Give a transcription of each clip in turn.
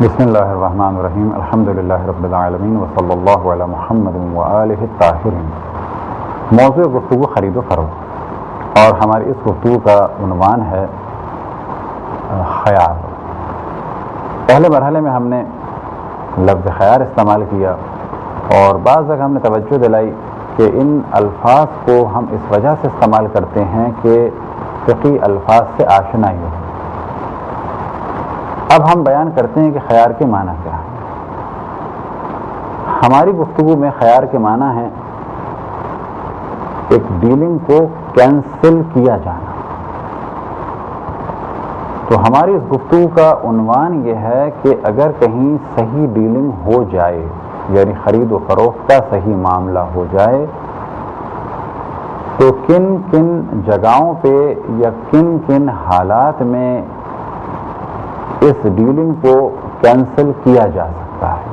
بسم اللہ الرحمن الرحیم الحمدللہ رب العالمین وصلی اللہ علی محمد وآلہ الطاہرین۔ موضوع گفتگو خرید و فروخت، اور ہماری اس گفتگو کا عنوان ہے خیار۔ پہلے مرحلے میں ہم نے لفظ خیار استعمال کیا، اور بعض جگہ ہم نے توجہ دلائی کہ ان الفاظ کو ہم اس وجہ سے استعمال کرتے ہیں کہ فقہی الفاظ سے آشنائی ہو۔ اب ہم بیان کرتے ہیں کہ خیار کے معنی کیا ہے۔ ہماری گفتگو میں خیار کے معنی ہے ایک ڈیلنگ کو کینسل کیا جانا۔ تو ہماری اس گفتگو کا عنوان یہ ہے کہ اگر کہیں صحیح ڈیلنگ ہو جائے، یعنی خرید و فروخت کا صحیح معاملہ ہو جائے، تو کن کن جگہوں پہ یا کن کن حالات میں اس ڈیلنگ کو کینسل کیا جا سکتا ہے۔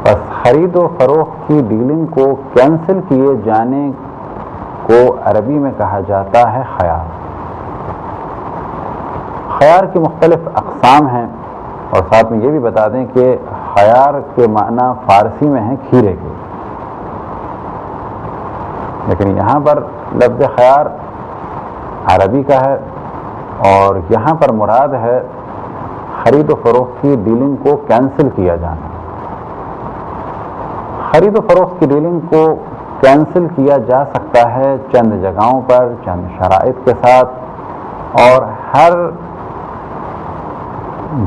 بس خرید و فروخت کی ڈیلنگ کو کینسل کیے جانے کو عربی میں کہا جاتا ہے خیار۔ خیار کی مختلف اقسام ہیں، اور ساتھ میں یہ بھی بتا دیں کہ خیار کے معنی فارسی میں ہیں کھیرے کے، لیکن یہاں پر لفظ خیار عربی کا ہے، اور یہاں پر مراد ہے خرید و فروخت کی ڈیلنگ کو کینسل کیا جانا۔ خرید و فروخت کی ڈیلنگ کو کینسل کیا جا سکتا ہے چند جگہوں پر، چند شرائط کے ساتھ، اور ہر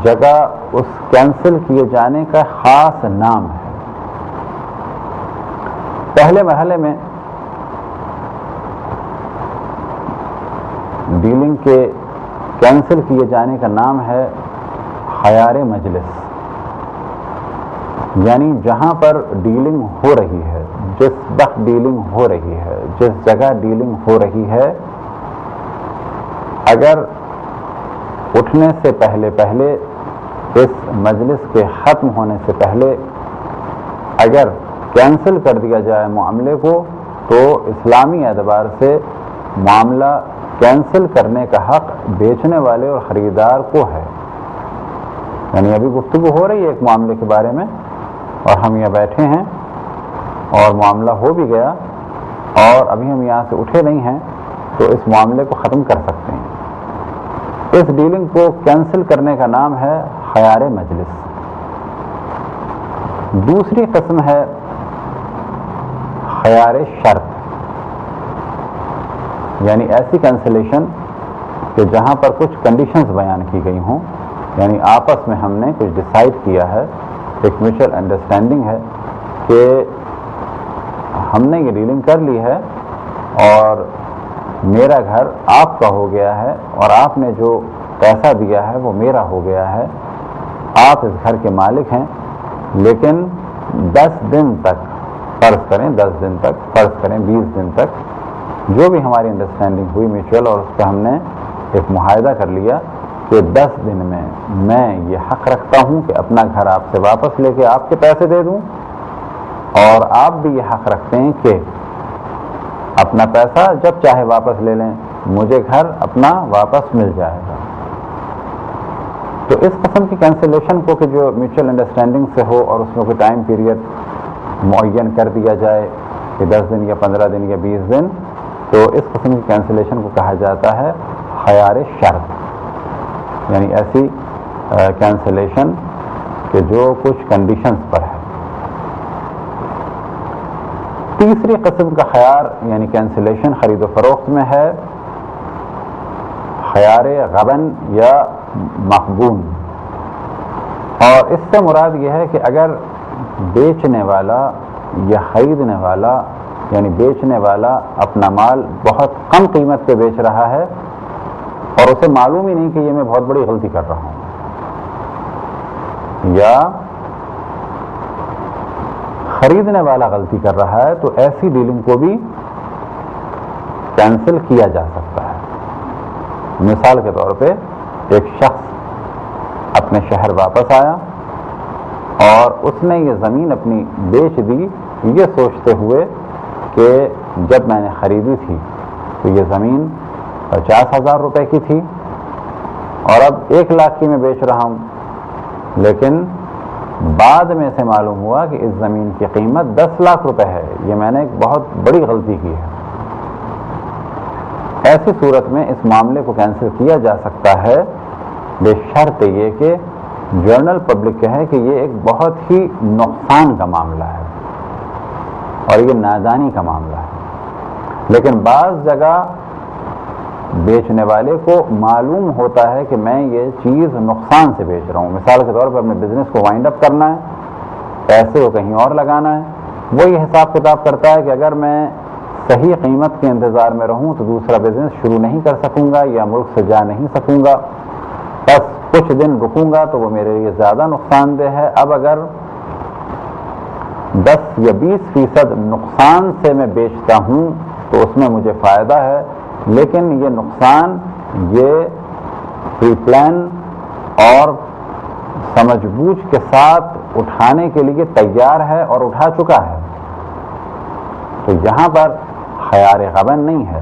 جگہ اس کینسل کیے جانے کا خاص نام ہے۔ پہلے مرحلے میں ڈیلنگ کے کینسل کیے جانے کا نام ہے خیار مجلس، یعنی جہاں پر ڈیلنگ ہو رہی ہے، جس وقت ڈیلنگ ہو رہی ہے، جس جگہ ڈیلنگ ہو رہی ہے، اگر اٹھنے سے پہلے اس مجلس کے ختم ہونے سے پہلے اگر کینسل کر دیا جائے معاملے کو، تو اسلامی اعتبار سے معاملہ کینسل کرنے کا حق بیچنے والے اور خریدار کو ہے۔ یعنی ابھی گفتگو ہو رہی ہے ایک معاملے کے بارے میں، اور ہم یہاں بیٹھے ہیں اور معاملہ ہو بھی گیا، اور ابھی ہم یہاں سے اٹھے نہیں ہیں، تو اس معاملے کو ختم کر سکتے ہیں۔ اس ڈیلنگ کو کینسل کرنے کا نام ہے خیار مجلس۔ دوسری قسم ہے خیار شرط، یعنی ایسی کینسلیشن کہ جہاں پر کچھ کنڈیشنز بیان کی گئی ہوں، یعنی آپس میں ہم نے کچھ ڈیسائیڈ کیا ہے، ایک میوچل انڈرسٹینڈنگ ہے کہ ہم نے یہ ڈیلنگ کر لی ہے، اور میرا گھر آپ کا ہو گیا ہے، اور آپ نے جو پیسہ دیا ہے وہ میرا ہو گیا ہے، آپ اس گھر کے مالک ہیں، لیکن 10 دن تک فرض کریں، 10 دن تک فرض کریں، 20 دن تک جو بھی ہماری انڈرسٹینڈنگ ہوئی میوچل، اور اس پہ ہم نے ایک معاہدہ کر لیا کہ 10 دن میں میں یہ حق رکھتا ہوں کہ اپنا گھر آپ سے واپس لے کے آپ کے پیسے دے دوں، اور آپ بھی یہ حق رکھتے ہیں کہ اپنا پیسہ جب چاہے واپس لے لیں، مجھے گھر اپنا واپس مل جائے گا۔ تو اس قسم کی کینسلیشن کو کہ جو میوچل انڈرسٹینڈنگ سے ہو، اور اس میں کوئی ٹائم پیریڈ معین کر دیا جائے کہ 10 دن یا 15 دن یا 20 دن، تو اس قسم کی کینسلیشن کو کہا جاتا ہے خیار شرط، یعنی ایسی کینسلیشن کہ جو کچھ کنڈیشنز پر ہے۔ تیسری قسم کا خیار یعنی کینسلیشن خرید و فروخت میں ہے خیار غبن یا مغبون، اور اس سے مراد یہ ہے کہ اگر بیچنے والا یا خریدنے والا، یعنی بیچنے والا اپنا مال بہت کم قیمت پہ بیچ رہا ہے، اور اسے معلوم ہی نہیں کہ یہ میں بہت بڑی غلطی کر رہا ہوں، یا خریدنے والا غلطی کر رہا ہے، تو ایسی ڈیلنگ کو بھی کینسل کیا جا سکتا ہے۔ مثال کے طور پہ ایک شخص اپنے شہر واپس آیا، اور اس نے یہ زمین اپنی بیچ دی یہ سوچتے ہوئے کہ جب میں نے خریدی تھی تو یہ زمین 50,000 روپے کی تھی، اور اب 1 لاکھ کی میں بیچ رہا ہوں، لیکن بعد میں سے معلوم ہوا کہ اس زمین کی قیمت 10 لاکھ روپے ہے، یہ میں نے ایک بہت بڑی غلطی کی ہے۔ ایسی صورت میں اس معاملے کو کینسل کیا جا سکتا ہے، بے شرط یہ کہ جنرل پبلک کہے کہ یہ ایک بہت ہی نقصان کا معاملہ ہے اور یہ نادانی کا معاملہ ہے۔ لیکن بعض جگہ بیچنے والے کو معلوم ہوتا ہے کہ میں یہ چیز نقصان سے بیچ رہا ہوں، مثال کے طور پر اپنے بزنس کو وائنڈ اپ کرنا ہے، پیسے کو کہیں اور لگانا ہے، وہ یہ حساب کتاب کرتا ہے کہ اگر میں صحیح قیمت کے انتظار میں رہوں تو دوسرا بزنس شروع نہیں کر سکوں گا یا ملک سے جا نہیں سکوں گا، بس کچھ دن رکوں گا تو وہ میرے لیے زیادہ نقصان دہ ہے۔ اب اگر 10 یا 20% نقصان سے میں بیچتا ہوں تو اس میں مجھے فائدہ ہے، لیکن یہ نقصان یہ پری پلان اور سمجھ بوجھ کے ساتھ اٹھانے کے لیے تیار ہے اور اٹھا چکا ہے، تو یہاں پر خیار غبن نہیں ہے،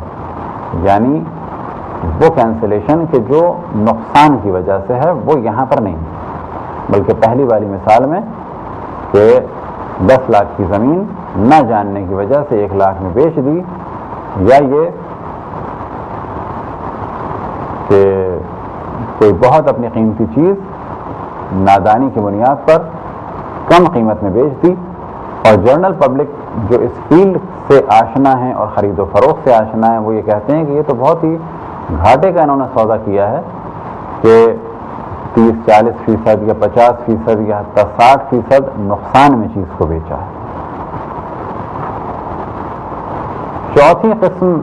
یعنی وہ کینسلیشن کہ جو نقصان کی وجہ سے ہے وہ یہاں پر نہیں، بلکہ پہلی والی مثال میں کہ 10 لاکھ کی زمین نہ جاننے کی وجہ سے 1 لاکھ میں بیچ دی، یا یہ کہ کوئی بہت اپنی قیمتی چیز نادانی کی بنیاد پر کم قیمت میں بیچ دی، اور جنرل پبلک جو اس فیلڈ سے آشنا ہیں اور خرید و فروخت سے آشنا ہیں وہ یہ کہتے ہیں کہ یہ تو بہت ہی گھاٹے کا انہوں نے سودا کیا ہے کہ 30-40% یا 50% یا حتی 60% نقصان میں چیز کو بیچا ہے۔ چوتھی قسم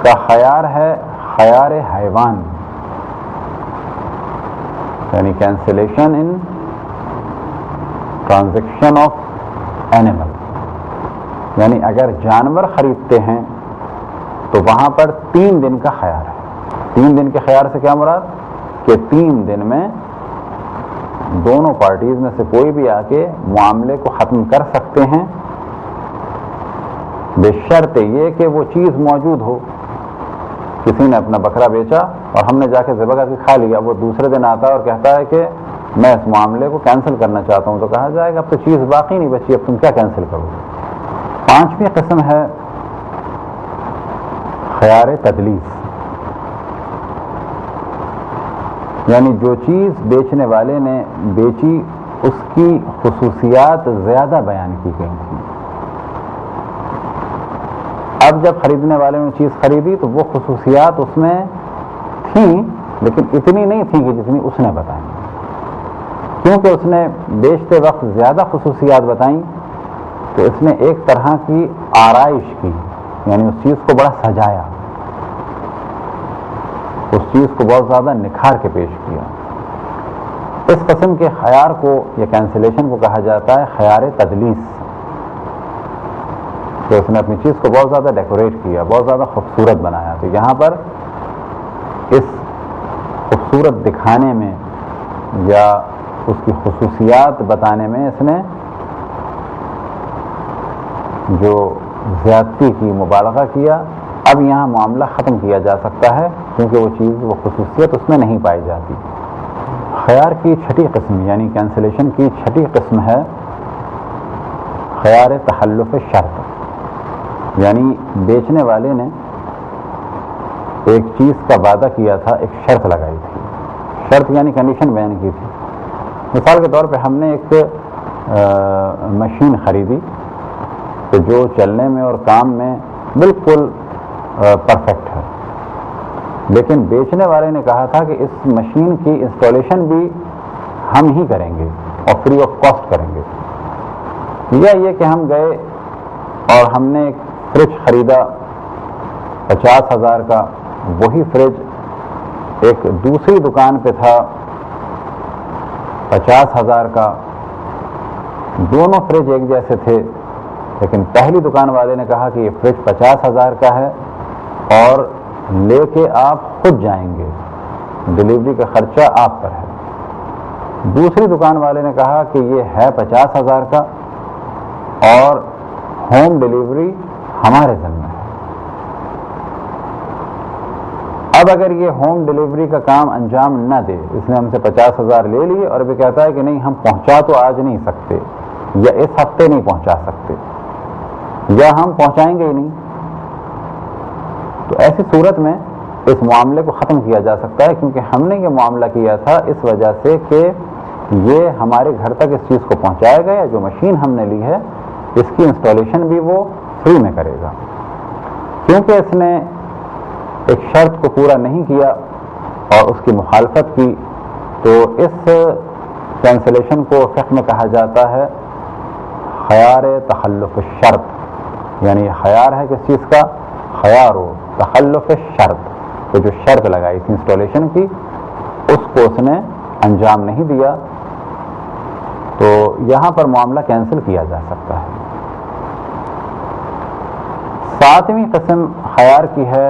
کا خیار ہے خیار حیوان، یعنی cancellation in transaction of animal, یعنی اگر جانور خریدتے ہیں تو وہاں پر 3 دن کا خیار ہے۔ 3 دن کے خیار سے کیا مراد کہ 3 دن میں دونوں پارٹیز میں سے کوئی بھی آ کے معاملے کو ختم کر سکتے ہیں، بے شرط یہ کہ وہ چیز موجود ہو۔ کسی نے اپنا بکرا بیچا اور ہم نے جا کے ذبح کر کے کھا لیا، وہ دوسرے دن آتا ہے اور کہتا ہے کہ میں اس معاملے کو کینسل کرنا چاہتا ہوں، تو کہا جائے گا اب تو چیز باقی نہیں بچی، اب تم کیا کینسل کرو گے۔ 5ویں قسم ہے خیار تدلیس، یعنی جو چیز بیچنے والے نے بیچی اس کی خصوصیات زیادہ بیان کی گئی تھی، اب جب خریدنے والے نے چیز خریدی تو وہ خصوصیات اس میں تھیں لیکن اتنی نہیں تھیں کہ جتنی اس نے بتائیں، کیونکہ اس نے بیچتے وقت زیادہ خصوصیات بتائیں تو اس نے ایک طرح کی آرائش کی، یعنی اس چیز کو بڑا سجایا، اس چیز کو بہت زیادہ نکھار کے پیش کیا۔ اس قسم کے خیار کو یا کینسلیشن کو کہا جاتا ہے خیار تدلیس، کہ اس نے اپنی چیز کو بہت زیادہ ڈیکوریٹ کیا، بہت زیادہ خوبصورت بنایا۔ تو یہاں پر اس خوبصورت دکھانے میں یا اس کی خصوصیات بتانے میں اس نے جو زیادتی کی، مبالغہ کیا، اب یہاں معاملہ ختم کیا جا سکتا ہے کیونکہ وہ چیز، وہ خصوصیت اس میں نہیں پائی جاتی۔ خیار کی 6ٹھی قسم یعنی کینسلیشن کی 6ٹھی قسم ہے خیار تحلف شرط، یعنی بیچنے والے نے ایک چیز کا وعدہ کیا تھا، ایک شرط لگائی تھی، شرط یعنی کنڈیشن بیان کی تھی۔ مثال کے طور پہ ہم نے ایک مشین خریدی کہ جو چلنے میں اور کام میں بالکل پرفیکٹ ہے، لیکن بیچنے والے نے کہا تھا کہ اس مشین کی انسٹالیشن بھی ہم ہی کریں گے اور فری آف کاسٹ کریں گے، یا یہ کہ ہم گئے اور ہم نے ایک فریج خریدا 50,000 کا، وہی فریج ایک دوسری دکان پہ تھا 50,000 کا، دونوں فریج ایک جیسے تھے، لیکن پہلی دکان والے نے کہا کہ یہ فریج 50,000 کا ہے اور لے کے آپ خود جائیں گے، ڈلیوری کا خرچہ آپ پر ہے۔ دوسری دکان والے نے کہا کہ یہ ہے 50,000 کا اور ہوم ڈلیوری ہمارے ذمہ ہے۔ اب اب اگر یہ ہوم ڈلیوری کا کام انجام نہ دے، اس نے ہم سے 50,000 لے لیے اور ابھی کہتا ہے کہ نہیں ہم پہنچا تو آج نہیں سکتے، یا اس ہفتے نہیں پہنچا سکتے، یا ہم پہنچائیں گے ہی نہیں، تو ایسی صورت میں اس معاملے کو ختم کیا جا سکتا ہے، کیونکہ ہم نے یہ معاملہ کیا تھا اس وجہ سے کہ یہ ہمارے گھر تک اس چیز کو پہنچائے گا، یا جو مشین ہم نے لی ہے اس کی انسٹالیشن بھی وہ فری میں کرے گا۔ کیونکہ اس نے ایک شرط کو پورا نہیں کیا اور اس کی مخالفت کی، تو اس کینسلیشن کو فقہ میں کہا جاتا ہے خیار تخلف الشرط، یعنی خیار ہے کس چیز کا؟ خیار و تخلف الشرط، تو جو شرط لگائی تھی انسٹالیشن کی اس کو اس نے انجام نہیں دیا، تو یہاں پر معاملہ کینسل کیا جا سکتا ہے۔ ساتویں قسم خیار کی ہے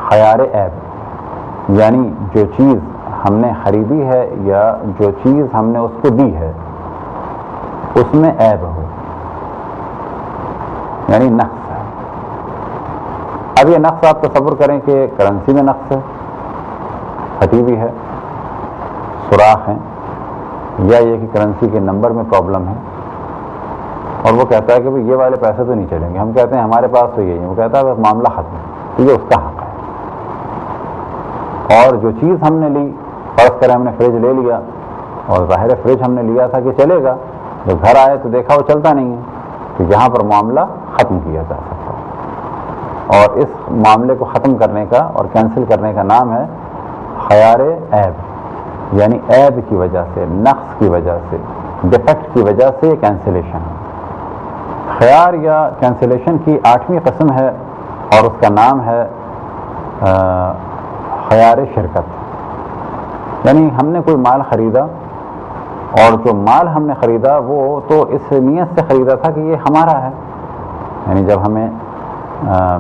خیار عیب، یعنی جو چیز ہم نے خریدی ہے یا جو چیز ہم نے اس کو دی ہے اس میں عیب ہو، یعنی نقص ہے۔ اب یہ نقص آپ تصور کریں کہ کرنسی میں نقص ہے، پھٹی ہوئی ہے، سوراخ ہیں، یا یہ کہ کرنسی کے نمبر میں پرابلم ہے، اور وہ کہتا ہے کہ یہ والے پیسے تو نہیں چلیں گے، ہم کہتے ہیں ہمارے پاس تو یہی ہے، وہ کہتا ہے بس معاملہ ختم، تو یہ اس کا حق ہے۔ اور جو چیز ہم نے لی، فرض کریں ہم نے فریج لے لیا، اور ظاہر فریج ہم نے لیا تھا کہ چلے گا، جب گھر آئے تو دیکھا وہ چلتا نہیں ہے، تو یہاں پر معاملہ ختم کیا جا سکتا ہے، اور اس معاملے کو ختم کرنے کا اور کینسل کرنے کا نام ہے خیار عیب، یعنی عیب کی وجہ سے، نقص کی وجہ سے، ڈیفیکٹ کی وجہ سے یہ کینسلیشن ہے۔ خیار یا کینسلیشن کی 8ویں قسم ہے اور اس کا نام ہے خیار شرکت، یعنی ہم نے کوئی مال خریدا اور جو مال ہم نے خریدا وہ تو اس نیت سے خریدا تھا کہ یہ ہمارا ہے، یعنی جب ہمیں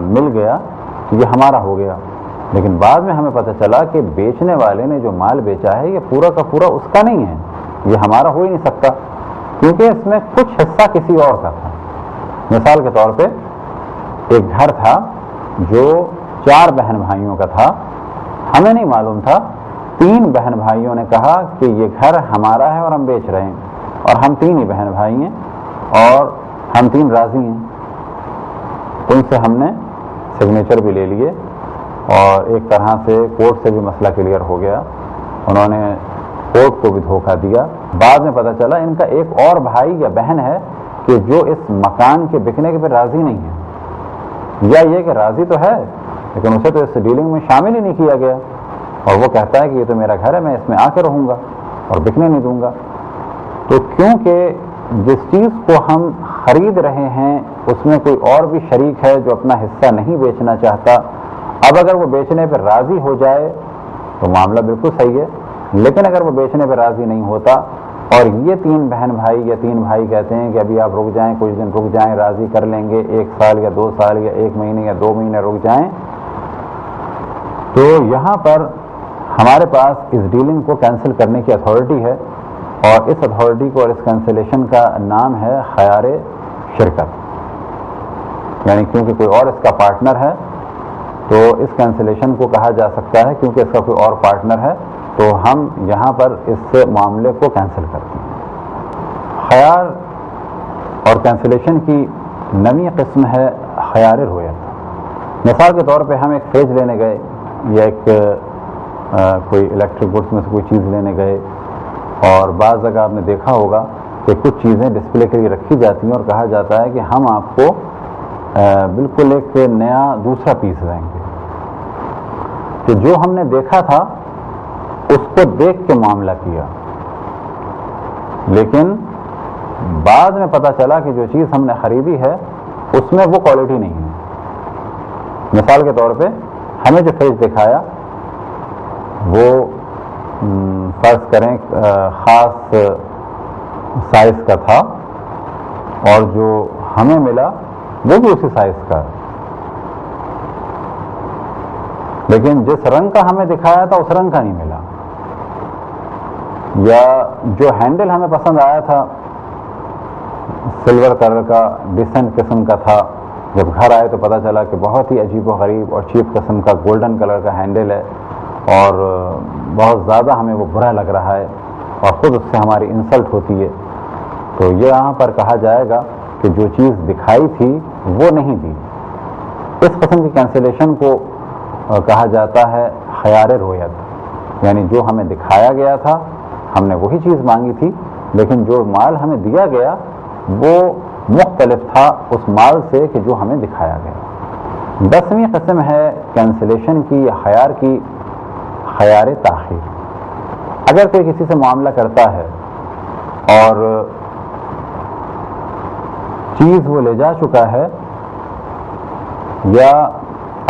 مل گیا تو یہ ہمارا ہو گیا، لیکن بعد میں ہمیں پتہ چلا کہ بیچنے والے نے جو مال بیچا ہے یہ پورا کا پورا اس کا نہیں ہے، یہ ہمارا ہو ہی نہیں سکتا، کیونکہ اس میں کچھ حصہ کسی اور کا تھا۔ مثال کے طور پہ ایک گھر تھا جو 4 بہن بھائیوں کا تھا، ہمیں نہیں معلوم تھا، 3 بہن بھائیوں نے کہا کہ یہ گھر ہمارا ہے اور ہم بیچ رہے ہیں، اور ہم 3 ہی بہن بھائی ہیں اور ہم 3 راضی ہیں، ان سے ہم نے سگنیچر بھی لے لیے اور ایک طرح سے کورٹ سے بھی مسئلہ کلیئر ہو گیا، انہوں نے کورٹ کو بھی دھوکہ دیا۔ بعد میں پتہ چلا ان کا ایک اور بھائی یا بہن ہے کہ جو اس مکان کے بکنے کے پہ راضی نہیں ہے، یا یہ کہ راضی تو ہے لیکن اسے تو اس ڈیلنگ میں شامل ہی نہیں کیا گیا، اور وہ کہتا ہے کہ یہ تو میرا گھر ہے، میں اس میں آ کے رہوں گا اور بکنے نہیں دوں گا۔ تو کیونکہ جس چیز کو ہم خرید رہے ہیں اس میں کوئی اور بھی شریک ہے جو اپنا حصہ نہیں بیچنا چاہتا، اب اگر وہ بیچنے پہ راضی ہو جائے تو معاملہ بالکل صحیح ہے، لیکن اگر وہ بیچنے پہ راضی نہیں ہوتا اور یہ 3 بہن بھائی یا 3 بھائی کہتے ہیں کہ ابھی آپ رک جائیں، کچھ دن رک جائیں، راضی کر لیں گے، 1 سال یا 2 سال یا 1 مہینے یا 2 مہینے رک جائیں، تو یہاں پر ہمارے پاس اس ڈیلنگ کو کینسل کرنے کی اتھارٹی ہے، اور اس اتھارٹی کو اور اس کینسلیشن کا نام ہے خیار شرکت، یعنی کیونکہ کوئی اور اس کا پارٹنر ہے تو اس کینسلیشن کو کہا جا سکتا ہے، کیونکہ اس کا کوئی اور پارٹنر ہے تو ہم یہاں پر اس معاملے کو کینسل کرتے ہیں۔ خیار اور کینسلیشن کی 9ویں قسم ہے خیار رویت۔ مثال کے طور پہ ہم ایک فریج لینے گئے یا ایک کوئی الیکٹرک گڈس میں سے کوئی چیز لینے گئے، اور بعض جگہ آپ نے دیکھا ہوگا کہ کچھ چیزیں ڈسپلے کے لیے رکھی جاتی ہیں اور کہا جاتا ہے کہ ہم آپ کو بالکل ایک نیا دوسرا پیس دیں گے، کہ جو ہم نے دیکھا تھا اس کو دیکھ کے معاملہ کیا، لیکن بعد میں پتہ چلا کہ جو چیز ہم نے خریدی ہے اس میں وہ کوالٹی نہیں ہے۔ مثال کے طور پہ ہمیں جو فریج دکھایا وہ فرض کریں خاص سائز کا تھا، اور جو ہمیں ملا وہ بھی اسی سائز کا، لیکن جس رنگ کا ہمیں دکھایا تھا اس رنگ کا نہیں ملا، یا جو ہینڈل ہمیں پسند آیا تھا سلور کلر کا ڈیسنٹ قسم کا تھا، جب گھر آئے تو پتہ چلا کہ بہت ہی عجیب و غریب اور چیپ قسم کا گولڈن کلر کا ہینڈل ہے، اور بہت زیادہ ہمیں وہ برا لگ رہا ہے اور خود اس سے ہماری انسلٹ ہوتی ہے، تو یہ یہاں پر کہا جائے گا کہ جو چیز دکھائی تھی وہ نہیں دی۔ اس قسم کی کینسلیشن کو کہا جاتا ہے خیار رویت، یعنی جو ہمیں دکھایا گیا تھا ہم نے وہی چیز مانگی تھی، لیکن جو مال ہمیں دیا گیا وہ مختلف تھا اس مال سے کہ جو ہمیں دکھایا گیا۔ 10ویں قسم ہے کینسلیشن کی یا خیار کی، خیار تاخیر۔ اگر کوئی کسی سے معاملہ کرتا ہے اور چیز وہ لے جا چکا ہے یا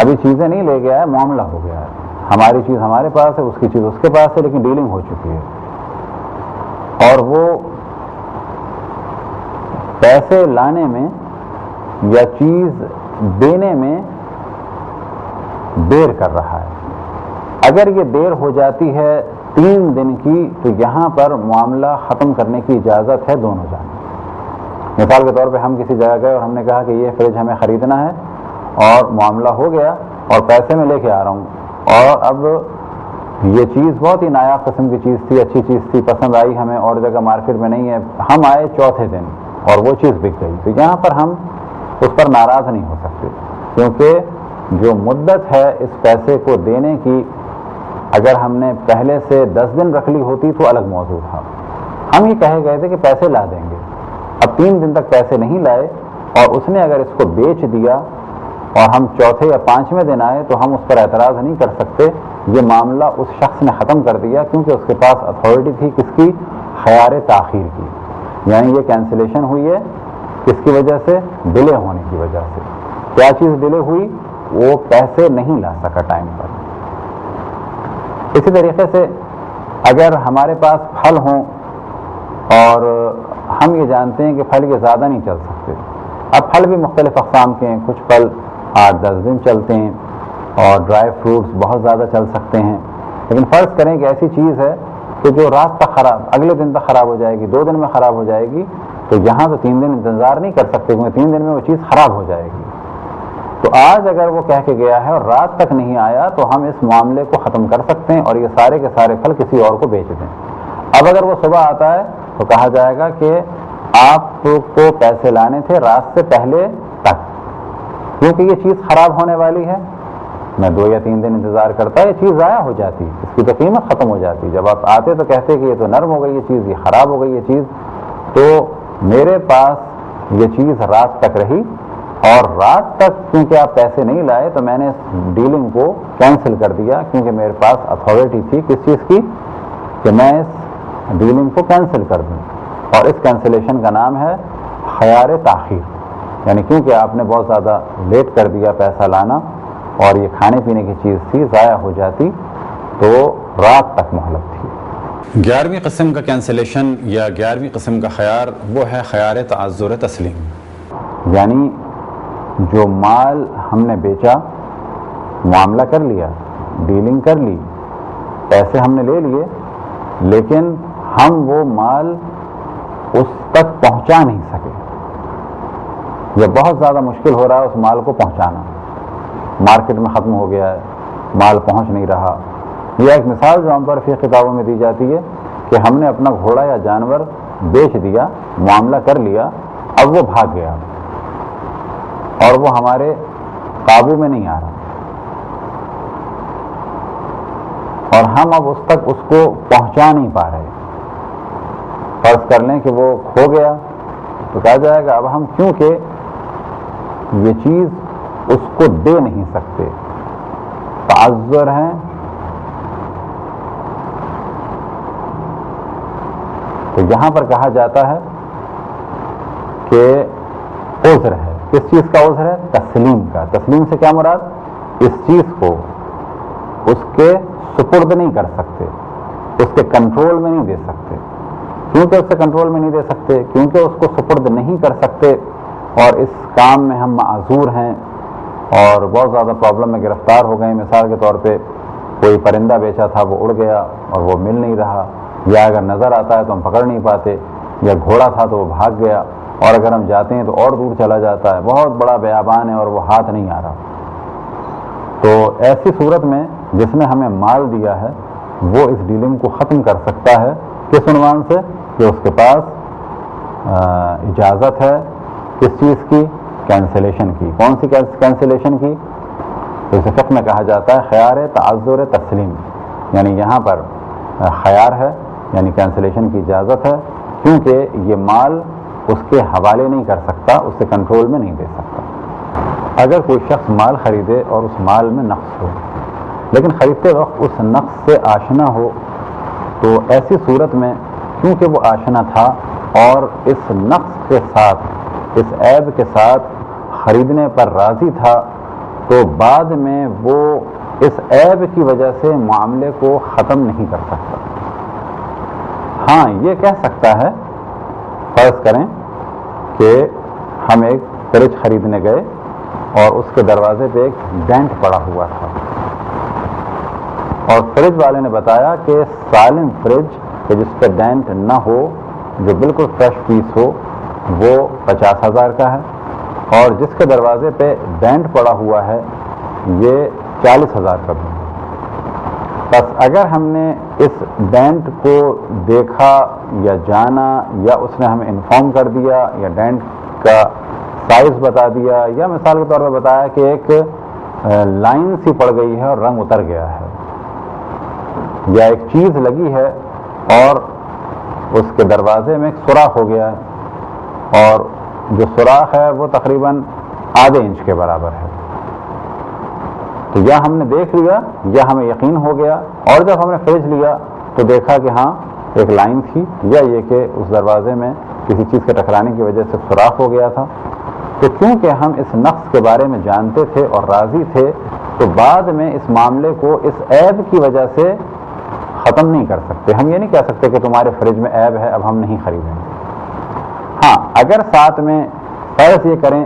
ابھی چیزیں نہیں لے گیا ہے، معاملہ ہو گیا ہے، ہماری چیز ہمارے پاس ہے، اس کی چیز اس کے پاس ہے، لیکن ڈیلنگ ہو چکی ہے، اور وہ پیسے لانے میں یا چیز دینے میں دیر کر رہا ہے۔ اگر یہ دیر ہو جاتی ہے 3 دن کی تو یہاں پر معاملہ ختم کرنے کی اجازت ہے دونوں جانب۔ مثال کے طور پہ ہم کسی جگہ گئے اور ہم نے کہا کہ یہ فریج ہمیں خریدنا ہے اور معاملہ ہو گیا اور پیسے میں لے کے آ رہا ہوں، اور اب یہ چیز بہت ہی نایاب قسم کی چیز تھی، اچھی چیز تھی، پسند آئی ہمیں، اور جگہ مارکیٹ میں نہیں ہے، ہم آئے چوتھے دن اور وہ چیز بک گئی، تو یہاں پر ہم اس پر ناراض نہیں ہو سکتے، کیونکہ جو مدت ہے اس پیسے کو دینے کی اگر ہم نے پہلے سے 10 دن رکھ لی ہوتی تو الگ موضوع تھا۔ ہم یہ کہے گئے تھے کہ پیسے لا دیں گے، اب 3 دن تک پیسے نہیں لائے اور اس نے اگر اس کو بیچ دیا اور ہم چوتھے یا 5ویں دن آئے تو ہم اس پر اعتراض نہیں کر سکتے، یہ معاملہ اس شخص نے ختم کر دیا کیونکہ اس کے پاس اتھارٹی تھی کس کی؟ خیار تاخیر کی، یعنی یہ کینسلیشن ہوئی ہے کس کی وجہ سے؟ ڈیلے ہونے کی وجہ سے۔ کیا چیز ڈیلے ہوئی؟ وہ پیسے نہیں لا سکا ٹائم پر۔ اسی طریقے سے اگر ہمارے پاس پھل ہوں اور ہم یہ جانتے ہیں کہ پھل یہ زیادہ نہیں چل سکتے، اب پھل بھی مختلف اقسام کے ہیں، کچھ پھل 8-10 دن چلتے ہیں اور ڈرائی فروٹس بہت زیادہ چل سکتے ہیں، لیکن فرض کریں کہ ایسی چیز ہے کہ جو رات تک خراب، اگلے دن تک خراب ہو جائے گی، 2 دن میں خراب ہو جائے گی، تو یہاں تو 3 دن انتظار نہیں کر سکتے کیونکہ 3 دن میں وہ چیز خراب ہو جائے گی۔ تو آج اگر وہ کہہ کے گیا ہے اور رات تک نہیں آیا تو ہم اس معاملے کو ختم کر سکتے ہیں اور یہ سارے کے سارے پھل کسی اور کو بیچ دیں۔ اب اگر وہ صبح آتا ہے تو کہا جائے گا کہ آپ کو پیسے لانے تھے رات سے پہلے تک، کیونکہ یہ چیز خراب ہونے والی ہے، میں 2 یا 3 دن انتظار کرتا، یہ چیز ضائع ہو جاتی، اس کی تو قیمت ختم ہو جاتی۔ جب آپ آتے تو کہتے کہ یہ تو نرم ہو گئی یہ چیز، یہ خراب ہو گئی یہ چیز، تو میرے پاس یہ چیز رات تک رہی اور رات تک کیونکہ آپ پیسے نہیں لائے تو میں نے اس ڈیلنگ کو کینسل کر دیا، کیونکہ میرے پاس اتھارٹی تھی کس چیز کی؟ کہ میں اس ڈیلنگ کو کینسل کر دوں، اور اس کینسلیشن کا نام ہے خیار تاخیر، یعنی کیونکہ آپ نے بہت زیادہ لیٹ کر دیا پیسہ لانا اور یہ کھانے پینے کی چیز تھی، ضائع ہو جاتی تو رات تک مہلت تھی۔ 11ویں قسم کا کینسلیشن یا 11ویں قسم کا خیار وہ ہے خیار تعذر تسلیم، یعنی جو مال ہم نے بیچا، معاملہ کر لیا، ڈیلنگ کر لی، پیسے ہم نے لے لیے، لیکن ہم وہ مال اس تک پہنچا نہیں سکے، یا بہت زیادہ مشکل ہو رہا ہے اس مال کو پہنچانا، مارکیٹ میں ختم ہو گیا ہے، مال پہنچ نہیں رہا۔ یہ ایک مثال جو عام طور فقہ کتابوں میں دی جاتی ہے کہ ہم نے اپنا گھوڑا یا جانور بیچ دیا، معاملہ کر لیا، اب وہ بھاگ گیا اور وہ ہمارے قابو میں نہیں آ رہا، اور ہم اب اس تک اس کو پہنچا نہیں پا رہے۔ فرض کر لیں کہ وہ کھو گیا تو کہا جائے گا اب ہم کیونکہ یہ چیز اس کو دے نہیں سکتے، تعذر ہیں، تو یہاں پر کہا جاتا ہے کہ عذر ہے۔ کس چیز کا عذر ہے؟ تسلیم کا۔ تسلیم سے کیا مراد؟ اس چیز کو اس کے سپرد نہیں کر سکتے، اس کے کنٹرول میں نہیں دے سکتے۔ کیونکہ اس سے کنٹرول میں نہیں دے سکتے؟ کیونکہ اس کو سپرد نہیں کر سکتے اور اس کام میں ہم معذور ہیں اور بہت زیادہ پرابلم میں گرفتار ہو گئے۔ مثال کے طور پہ کوئی پرندہ بیچا تھا، وہ اڑ گیا اور وہ مل نہیں رہا، یا اگر نظر آتا ہے تو ہم پکڑ نہیں پاتے، یا گھوڑا تھا تو وہ بھاگ گیا، اور اگر ہم جاتے ہیں تو اور دور چلا جاتا ہے، بہت بڑا بیابان ہے اور وہ ہاتھ نہیں آ رہا۔ تو ایسی صورت میں جس نے ہمیں مال دیا ہے وہ اس ڈیلنگ کو ختم کر سکتا ہے کس عنوان سے کہ اس کے پاس اجازت ہے کس چیز کی؟ کینسلیشن کی۔ کون سی کینسلیشن کی؟ تو اسے فقہ میں کہا جاتا ہے خیار تعذر تسلیم، یعنی یہاں پر خیار ہے یعنی کینسلیشن کی اجازت ہے، کیونکہ یہ مال اس کے حوالے نہیں کر سکتا، اس سے کنٹرول میں نہیں دے سکتا۔ اگر کوئی شخص مال خریدے اور اس مال میں نقص ہو، لیکن خریدتے وقت اس نقص سے آشنا ہو، تو ایسی صورت میں کیونکہ وہ آشنا تھا اور اس نقص کے ساتھ، اس عیب کے ساتھ خریدنے پر راضی تھا، تو بعد میں وہ اس عیب کی وجہ سے معاملے کو ختم نہیں کر سکتا۔ ہاں یہ کہہ سکتا ہے، فرض کریں کہ ہم ایک فریج خریدنے گئے اور اس کے دروازے پہ ایک ڈینٹ پڑا ہوا تھا، اور فریج والے نے بتایا کہ سالم فریج کہ جس پہ ڈینٹ نہ ہو، جو بالکل فریش پیس ہو، وہ 50,000 کا ہے، اور جس کے دروازے پہ ڈینٹ پڑا ہوا ہے یہ 40,000 کا بھی ہے۔ بس اگر ہم نے اس ڈینٹ کو دیکھا یا جانا، یا اس نے ہمیں انفارم کر دیا، یا ڈینٹ کا سائز بتا دیا، یا مثال کے طور پہ بتایا کہ ایک لائن سی پڑ گئی ہے اور رنگ اتر گیا ہے، یا ایک چیز لگی ہے اور اس کے دروازے میں ایک سوراخ ہو گیا ہے، اور جو سوراخ ہے وہ تقریباً آدھے انچ کے برابر ہے، تو یا ہم نے دیکھ لیا یا ہمیں یقین ہو گیا، اور جب ہم نے فریج لیا تو دیکھا کہ ہاں ایک لائن تھی، یا یہ کہ اس دروازے میں کسی چیز کے ٹکرانے کی وجہ سے سوراخ ہو گیا تھا، تو کیونکہ ہم اس نقص کے بارے میں جانتے تھے اور راضی تھے، تو بعد میں اس معاملے کو اس عیب کی وجہ سے ختم نہیں کر سکتے۔ ہم یہ نہیں کہہ سکتے کہ تمہارے فریج میں عیب ہے اب ہم نہیں خریدیں گے۔ ہاں اگر ساتھ میں فرض یہ کریں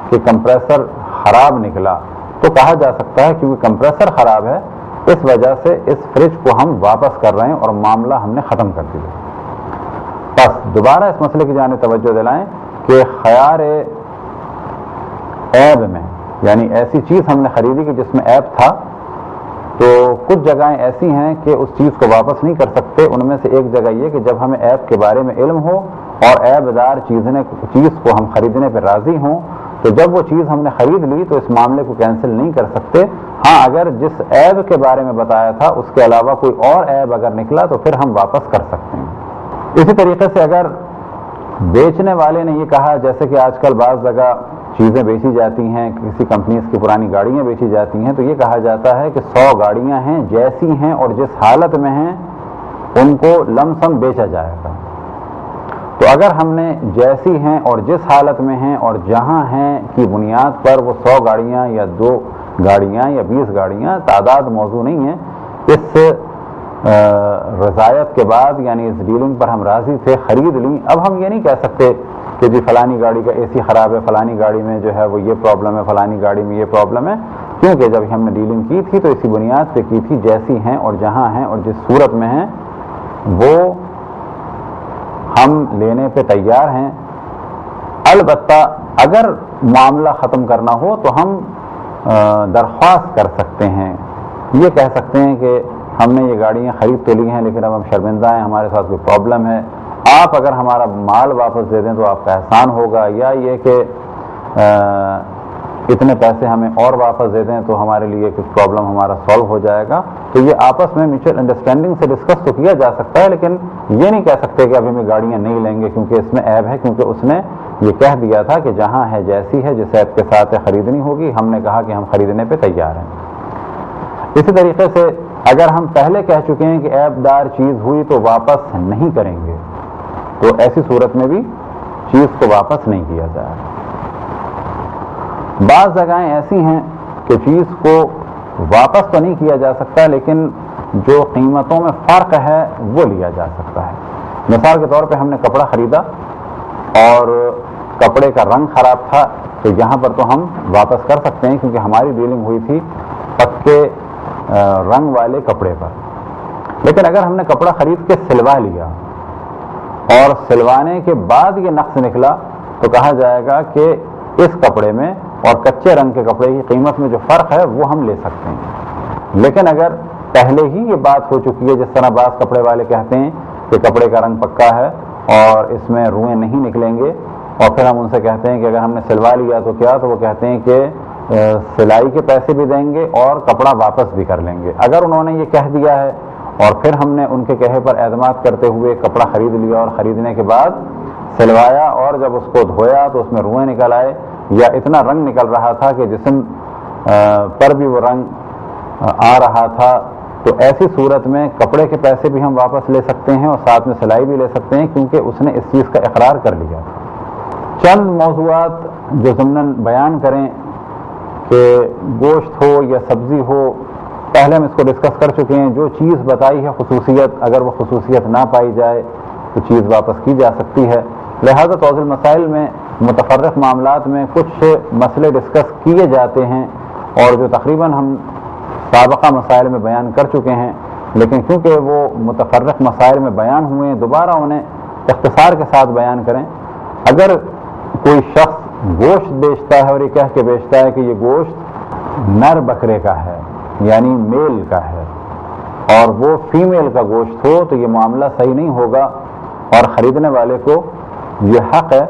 کہ کمپریسر خراب نکلا تو کہا جا سکتا ہے کیونکہ کمپریسر خراب ہے اس وجہ سے اس فریج کو ہم واپس کر رہے ہیں اور معاملہ ہم نے ختم کر دیا۔ بس دوبارہ اس مسئلے کی جانب توجہ دلائیں کہ خیار عیب میں، یعنی ایسی چیز ہم نے خریدی کہ جس میں عیب تھا، تو کچھ جگہیں ایسی ہیں کہ اس چیز کو واپس نہیں کر سکتے۔ ان میں سے ایک جگہ یہ کہ جب ہمیں عیب کے بارے میں علم ہو اور عیب دار چیز کو ہم خریدنے پہ راضی ہوں، تو جب وہ چیز ہم نے خرید لی تو اس معاملے کو کینسل نہیں کر سکتے۔ ہاں اگر جس عیب کے بارے میں بتایا تھا اس کے علاوہ کوئی اور عیب اگر نکلا تو پھر ہم واپس کر سکتے ہیں۔ اسی طریقے سے اگر بیچنے والے نے یہ کہا، جیسے کہ آج کل بعض جگہ چیزیں بیچی جاتی ہیں، کسی کمپنیز کی پرانی گاڑیاں بیچی جاتی ہیں، تو یہ کہا جاتا ہے کہ 100 گاڑیاں ہیں جیسی ہیں اور جس حالت میں ہیں ان کو لم سم بیچا جائے گا۔ تو اگر ہم نے جیسی ہیں اور جس حالت میں ہیں اور جہاں ہیں کی بنیاد پر وہ 100 گاڑیاں یا 2 گاڑیاں یا 20 گاڑیاں، تعداد موضوع نہیں ہے، اس رضایت کے بعد یعنی اس ڈیلنگ پر ہم راضی تھے، خرید لیں، اب ہم یہ نہیں کہہ سکتے کہ جی فلانی گاڑی کا اے سی خراب ہے، فلانی گاڑی میں جو ہے وہ یہ پرابلم ہے، فلانی گاڑی میں یہ پرابلم ہے، کیونکہ جب ہم نے ڈیلنگ کی تھی تو اسی بنیاد پہ کی تھی، جیسی ہیں اور جہاں ہیں اور جس صورت میں ہیں وہ ہم لینے پہ تیار ہیں۔ البتہ اگر معاملہ ختم کرنا ہو تو ہم درخواست کر سکتے ہیں، یہ کہہ سکتے ہیں کہ ہم نے یہ گاڑیاں خرید تو لی ہیں لیکن اب ہم شرمندہ ہیں، ہمارے ساتھ کوئی پرابلم ہے، آپ اگر ہمارا مال واپس دے دیں تو آپ کا احسان ہوگا، یا یہ کہ اتنے پیسے ہمیں اور واپس دے دیں تو ہمارے لیے کچھ پرابلم ہمارا سالو ہو جائے گا۔ تو یہ آپس میں میوچل انڈرسٹینڈنگ سے ڈسکس تو کیا جا سکتا ہے، لیکن یہ نہیں کہہ سکتے کہ ابھی ہمیں گاڑیاں نہیں لیں گے کیونکہ اس میں عیب ہے، کیونکہ اس نے یہ کہہ دیا تھا کہ جہاں ہے جیسی ہے، جس عیب کے ساتھ خریدنی ہوگی، ہم نے کہا کہ ہم خریدنے پہ تیار ہیں۔ اسی طریقے سے اگر ہم پہلے کہہ چکے ہیں کہ عیب دار چیز ہوئی تو واپس نہیں کریں گے، تو ایسی صورت میں بھی چیز کو واپس نہیں کیا جائے۔ بعض جگہیں ایسی ہیں کہ چیز کو واپس تو نہیں کیا جا سکتا لیکن جو قیمتوں میں فرق ہے وہ لیا جا سکتا ہے۔ مثال کے طور پہ ہم نے کپڑا خریدا اور کپڑے کا رنگ خراب تھا، تو یہاں پر تو ہم واپس کر سکتے ہیں کیونکہ ہماری ڈیلنگ ہوئی تھی پکے رنگ والے کپڑے پر۔ لیکن اگر ہم نے کپڑا خرید کے سلوا لیا اور سلوانے کے بعد یہ نقص نکلا تو کہا جائے گا کہ اس کپڑے میں اور کچے رنگ کے کپڑے کی قیمت میں جو فرق ہے وہ ہم لے سکتے ہیں۔ لیکن اگر پہلے ہی یہ بات ہو چکی ہے، جس طرح بعض کپڑے والے کہتے ہیں کہ کپڑے کا رنگ پکا ہے اور اس میں روئیں نہیں نکلیں گے، اور پھر ہم ان سے کہتے ہیں کہ اگر ہم نے سلوا لیا تو کیا، تو وہ کہتے ہیں کہ سلائی کے پیسے بھی دیں گے اور کپڑا واپس بھی کر لیں گے۔ اگر انہوں نے یہ کہہ دیا ہے اور پھر ہم نے ان کے کہے پر اعتماد کرتے ہوئے کپڑا خرید لیا اور خریدنے کے بعد سلوایا اور جب اس کو دھویا تو اس میں روئیں نکل آئے یا اتنا رنگ نکل رہا تھا کہ جسم پر بھی وہ رنگ آ رہا تھا، تو ایسی صورت میں کپڑے کے پیسے بھی ہم واپس لے سکتے ہیں اور ساتھ میں سلائی بھی لے سکتے ہیں، کیونکہ اس نے اس چیز کا اقرار کر لیا۔ چند موضوعات جو ضمناً بیان کریں کہ گوشت ہو یا سبزی ہو، پہلے ہم اس کو ڈسکس کر چکے ہیں۔ جو چیز بتائی ہے خصوصیت، اگر وہ خصوصیت نہ پائی جائے تو چیز واپس کی جا سکتی ہے۔ لہذا توضیح المسائل میں متفرق معاملات میں کچھ مسئلے ڈسکس کیے جاتے ہیں اور جو تقریباً ہم سابقہ مسائل میں بیان کر چکے ہیں، لیکن کیونکہ وہ متفرق مسائل میں بیان ہوئے ہیں، دوبارہ انہیں اختصار کے ساتھ بیان کریں۔ اگر کوئی شخص گوشت بیچتا ہے اور یہ کہہ کے بیچتا ہے کہ یہ گوشت نر بکرے کا ہے، یعنی میل کا ہے، اور وہ فیمیل کا گوشت ہو، تو یہ معاملہ صحیح نہیں ہوگا اور خریدنے والے کو یہ حق ہے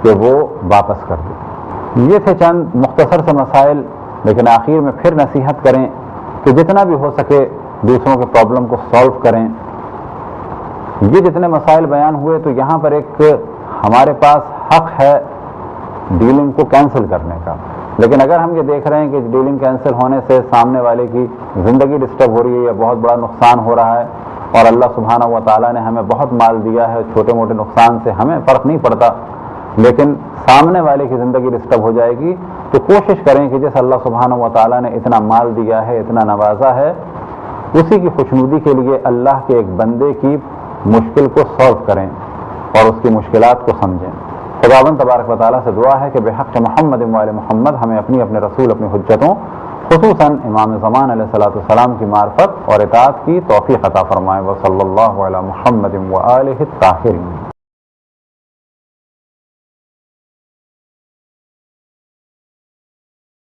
کہ وہ واپس کر دے۔ یہ تھے چند مختصر سے مسائل، لیکن آخر میں پھر نصیحت کریں کہ جتنا بھی ہو سکے دوسروں کے پرابلم کو سالو کریں۔ یہ جتنے مسائل بیان ہوئے تو یہاں پر ایک ہمارے پاس حق ہے ڈیلنگ کو کینسل کرنے کا، لیکن اگر ہم یہ دیکھ رہے ہیں کہ ڈیلنگ کینسل ہونے سے سامنے والے کی زندگی ڈسٹرب ہو رہی ہے یا بہت بڑا نقصان ہو رہا ہے، اور اللہ سبحانہ و تعالیٰ نے ہمیں بہت مال دیا ہے، چھوٹے موٹے نقصان سے ہمیں فرق نہیں پڑتا، لیکن سامنے والے کی زندگی ڈسٹرب ہو جائے گی، تو کوشش کریں کہ جس اللہ سبحانہ و تعالیٰ نے اتنا مال دیا ہے، اتنا نوازا ہے، اسی کی خوشنودی کے لیے اللہ کے ایک بندے کی مشکل کو سالو کریں اور اس کی مشکلات کو سمجھیں۔ خداوند تبارک و تعالیٰ سے دعا ہے کہ بحق محمد و آل محمد ہمیں اپنے رسول، اپنی حجتوں، خصوصاً امام زمان علیہ الصلوۃ والسلام کی معرفت اور اطاعت کی توفیق عطا فرمائے۔ وصلی اللہ علی محمد و آلہ الطاہرین۔